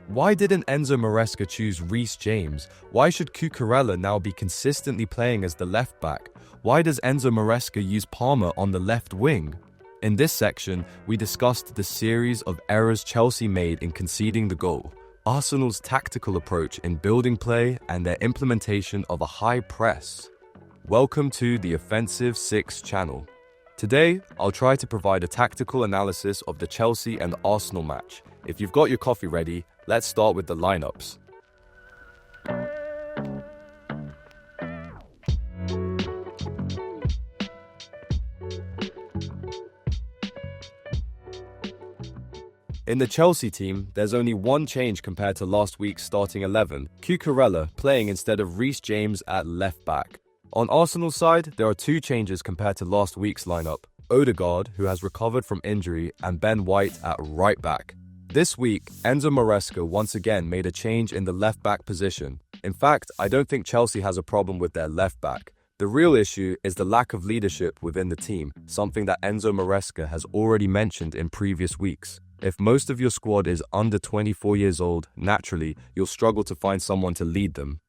Why didn't Enzo Maresca choose REECE James? Why should Cucurella now be consistently playing as the left back? Why does Enzo Maresca use Palmer on the left wing? In this section, we discussed the series of errors Chelsea made in conceding the goal, Arsenal's tactical approach in building play, and their implementation of a high press. Welcome to the Offensive 6 channel. Today, I'll try to provide a tactical analysis of the Chelsea and Arsenal match. If you've got your coffee ready, let's start with the lineups. In the Chelsea team, there's only one change compared to last week's starting 11, Cucurella playing instead of REECE James at left back. On Arsenal's side, there are two changes compared to last week's lineup, Odegaard, who has recovered from injury, and Ben White at right back. This week, Enzo Maresca once again made a change in the left back position. In fact, I don't think Chelsea has a problem with their left back. The real issue is the lack of leadership within the team, something that Enzo Maresca has already mentioned in previous weeks. If most of your squad is under 24 years old, naturally, you'll struggle to find someone to lead them.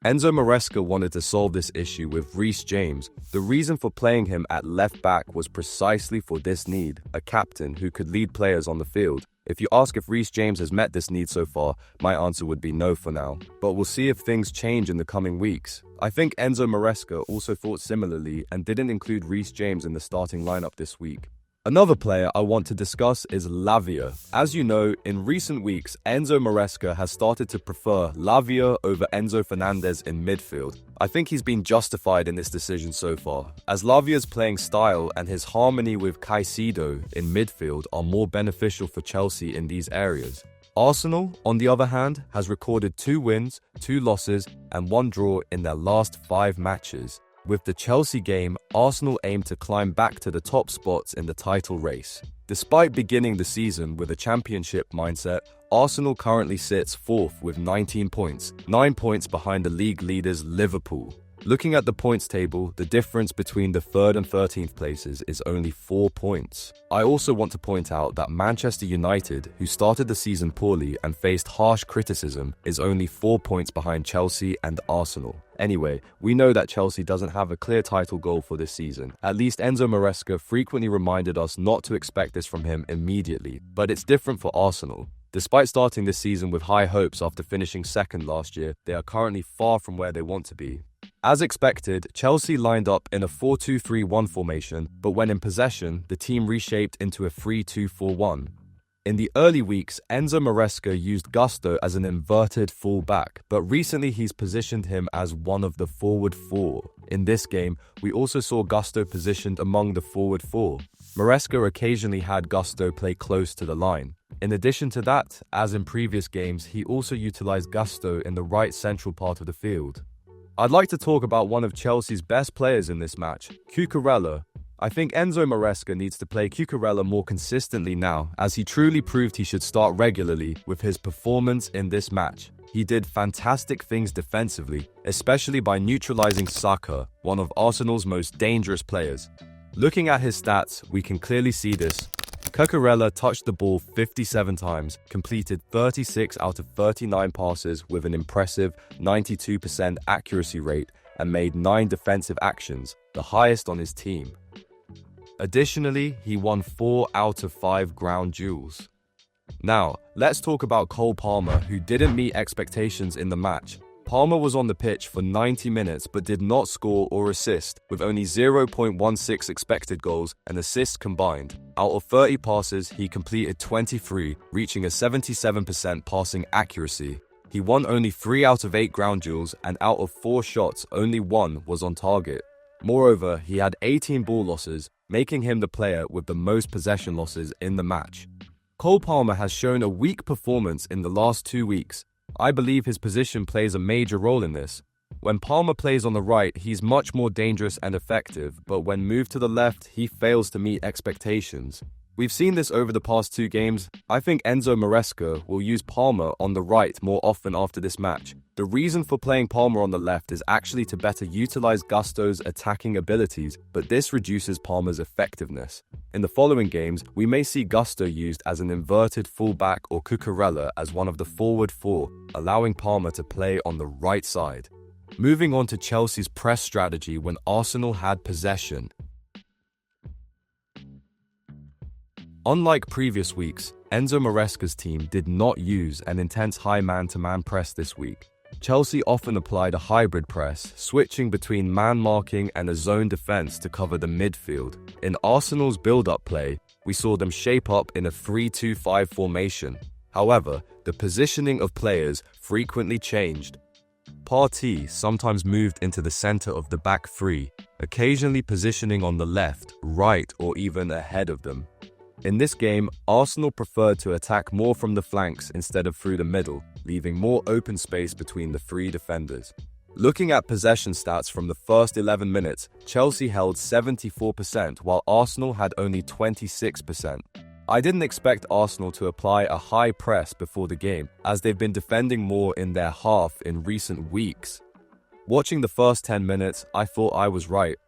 Enzo Maresca wanted to solve this issue with REECE James. The reason for playing him at left back was precisely for this need, a captain who could lead players on the field. If you ask if REECE James has met this need so far, my answer would be no for now. But we'll see if things change in the coming weeks. I think Enzo Maresca also thought similarly and didn't include REECE James in the starting lineup this week. Another player I want to discuss is Lavia. As you know, in recent weeks, Enzo Maresca has started to prefer Lavia over Enzo Fernandez in midfield. I think he's been justified in this decision so far, as Lavia's playing style and his harmony with Caicedo in midfield are more beneficial for Chelsea in these areas. Arsenal, on the other hand, has recorded 2 wins, 2 losses, and 1 draw in their last 5 matches. With the Chelsea game, Arsenal aim to climb back to the top spots in the title race. Despite beginning the season with a championship mindset, Arsenal currently sits 4th with 19 points, 9 points behind the league leaders Liverpool. Looking at the points table, the difference between the 3rd and 13th places is only 4 points. I also want to point out that Manchester United, who started the season poorly and faced harsh criticism, is only 4 points behind Chelsea and Arsenal. Anyway, we know that Chelsea doesn't have a clear title goal for this season. At least Enzo Maresca frequently reminded us not to expect this from him immediately, but it's different for Arsenal. Despite starting this season with high hopes after finishing 2nd last year, they are currently far from where they want to be. As expected, Chelsea lined up in a 4-2-3-1 formation, but when in possession, the team reshaped into a 3-2-4-1. In the early weeks, Enzo Maresca used Gusto as an inverted full-back, but recently he's positioned him as one of the forward 4. In this game, we also saw Gusto positioned among the forward 4. Maresca occasionally had Gusto play close to the line. In addition to that, as in previous games, he also utilized Gusto in the right central part of the field. I'd like to talk about one of Chelsea's best players in this match, Cucurella. I think Enzo Maresca needs to play Cucurella more consistently now, as he truly proved he should start regularly with his performance in this match. He did fantastic things defensively, especially by neutralizing Saka, one of Arsenal's most dangerous players. Looking at his stats, we can clearly see this. Cucurella touched the ball 57 times, completed 36 out of 39 passes with an impressive 92% accuracy rate, and made 9 defensive actions, the highest on his team. Additionally, he won 4 out of 5 ground duels. Now, let's talk about Cole Palmer, who didn't meet expectations in the match. Palmer was on the pitch for 90 minutes but did not score or assist, with only 0.16 expected goals and assists combined. Out of 30 passes, he completed 23, reaching a 77% passing accuracy. He won only 3 out of 8 ground duels, and out of 4 shots, only 1 was on target. Moreover, he had 18 ball losses, making him the player with the most possession losses in the match. Cole Palmer has shown a weak performance in the last 2 weeks. I believe his position plays a major role in this. When Palmer plays on the right, he's much more dangerous and effective, but when moved to the left, he fails to meet expectations. We've seen this over the past 2 games. I think Enzo Maresca will use Palmer on the right more often after this match. The reason for playing Palmer on the left is actually to better utilize Gusto's attacking abilities, but this reduces Palmer's effectiveness. In the following games, we may see Gusto used as an inverted fullback or Cucurella as one of the forward four, allowing Palmer to play on the right side. Moving on to Chelsea's press strategy when Arsenal had possession. Unlike previous weeks, Enzo Maresca's team did not use an intense high man-to-man press this week. Chelsea often applied a hybrid press, switching between man marking and a zone defense to cover the midfield. In Arsenal's build-up play, we saw them shape up in a 3-2-5 formation. However, the positioning of players frequently changed. Partey sometimes moved into the center of the back three, occasionally positioning on the left, right, or even ahead of them. In this game, Arsenal preferred to attack more from the flanks instead of through the middle, leaving more open space between the three defenders. Looking at possession stats from the first 11 minutes, Chelsea held 74% while Arsenal had only 26%. I didn't expect Arsenal to apply a high press before the game, as they've been defending more in their half in recent weeks. Watching the first 10 minutes, I thought I was right.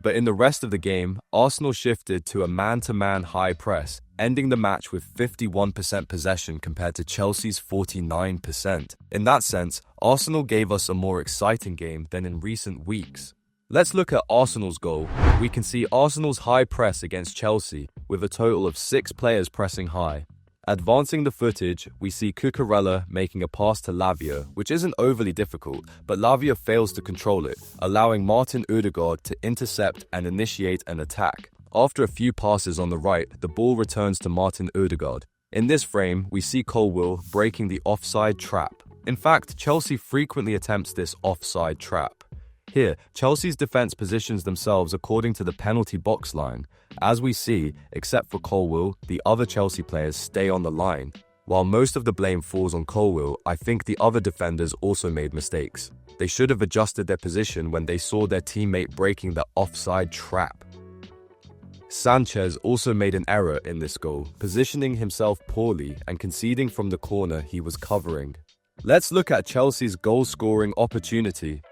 But in the rest of the game, Arsenal shifted to a man-to-man high press, ending the match with 51% possession compared to Chelsea's 49%. In that sense, Arsenal gave us a more exciting game than in recent weeks. Let's look at Arsenal's goal. We can see Arsenal's high press against Chelsea, with a total of 6 players pressing high. Advancing the footage, we see Cucurella making a pass to Lavia, which isn't overly difficult, but Lavia fails to control it, allowing Martin Ødegaard to intercept and initiate an attack. After a few passes on the right, the ball returns to Martin Ødegaard. In this frame, we see Colwill breaking the offside trap. In fact, Chelsea frequently attempts this offside trap. Here, Chelsea's defense positions themselves according to the penalty box line. As we see, except for Colwill, the other Chelsea players stay on the line. While most of the blame falls on Colwill, I think the other defenders also made mistakes. They should have adjusted their position when they saw their teammate breaking the offside trap. Sanchez also made an error in this goal, positioning himself poorly and conceding from the corner he was covering. Let's look at Chelsea's goal-scoring opportunity.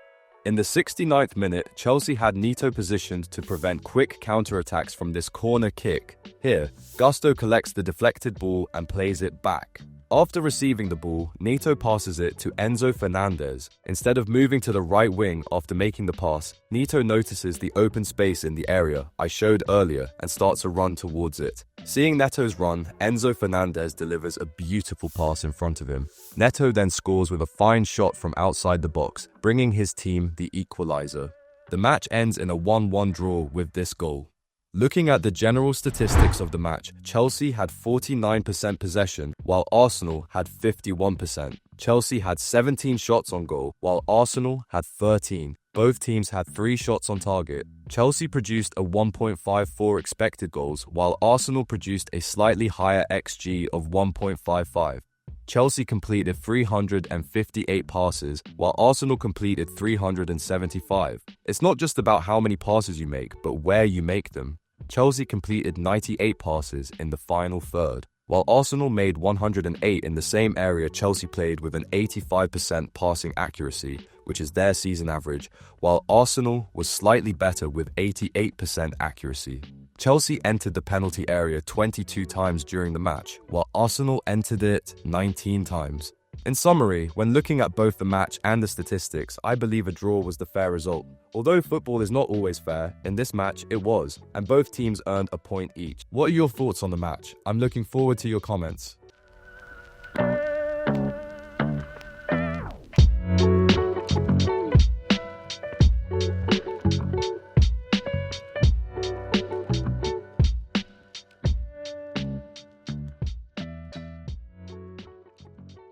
In the 69th minute, Chelsea had Neto positioned to prevent quick counter-attacks from this corner kick. Here, Gusto collects the deflected ball and plays it back. After receiving the ball, Neto passes it to Enzo Fernandez. Instead of moving to the right wing after making the pass, Neto notices the open space in the area I showed earlier and starts a run towards it. Seeing Neto's run, Enzo Fernandez delivers a beautiful pass in front of him. Neto then scores with a fine shot from outside the box, bringing his team the equalizer. The match ends in a 1-1 draw with this goal. Looking at the general statistics of the match, Chelsea had 49% possession, while Arsenal had 51%. Chelsea had 17 shots on goal, while Arsenal had 13. Both teams had 3 shots on target. Chelsea produced a 1.54 expected goals, while Arsenal produced a slightly higher XG of 1.55. Chelsea completed 358 passes, while Arsenal completed 375. It's not just about how many passes you make, but where you make them. Chelsea completed 98 passes in the final third, while Arsenal made 108 in the same area. Chelsea played with an 85% passing accuracy, which is their season average, while Arsenal was slightly better with 88% accuracy. Chelsea entered the penalty area 22 times during the match, while Arsenal entered it 19 times. In summary, when looking at both the match and the statistics, I believe a draw was the fair result. Although football is not always fair, in this match it was, and both teams earned a point each. What are your thoughts on the match? I'm looking forward to your comments.